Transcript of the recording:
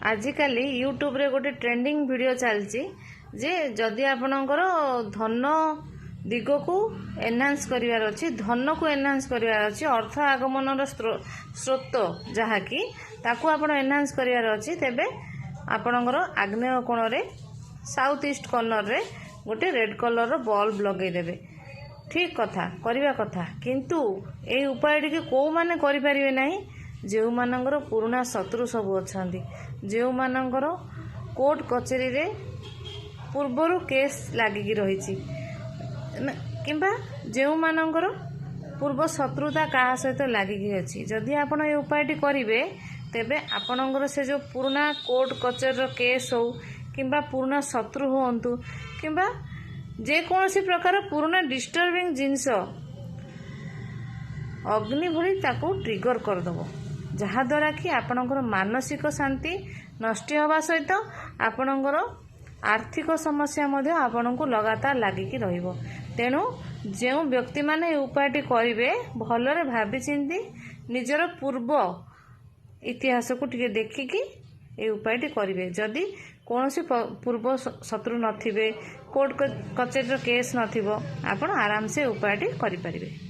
आजिकल YouTube रे गोटे trending video चलची जे जदि आपणकर धन दिग को एनहांस करिवार अछि, धन को एनहांस करिवार अछि, अर्थ आगमन स्रोत जहाँकि ताकू आपण एनहांस करिवार अछि, तेबे आपणकर आग्नेय कोण रे साउथ ईस्ट कॉर्नर रे गोटे रेड कलर रो बल्ब लगे देबे। ठीक कथा करिवा कथा, किंतु ए उपायटी के को माने करि परिबे नाही जेउ मानकर पुराना शत्रु सब अछंती, जेउ मानकर कोर्ट कचेरी रे पूर्वरु केस लागिकी रही किंबा जेउ मानकर पूर्व शत्रुता का सहित लागिकी अछि। जदि आपण ए उपायटी करिवे तेबे आपणकर से जो पुराना कोर्ट कचेरी रो केस हो किंबा पुराना शत्रु होंतु किंबा जे कोनोसी प्रकार पुराना डिस्टर्बिंग जिंस अग्नि भली ताको ट्रिगर कर दबो, जहा द्वारा कि आपणकर मानसिक शांति नष्ट होगा सहित आपणकर आर्थिक समस्या मध्य आपणको लगातार लागिकी रहिबो। तेणु जो व्यक्ति माने उपायटी करिवे भलरे भाबी चिंती निजर पूर्व इतिहास को टिके देखिकी ए उपायटी करिवे। जदि कौनसी पूर्व शत्रु नथिबे, कोर्ट कचेरी केस नथिबो, आपण आराम से उपायटी करि परिबे।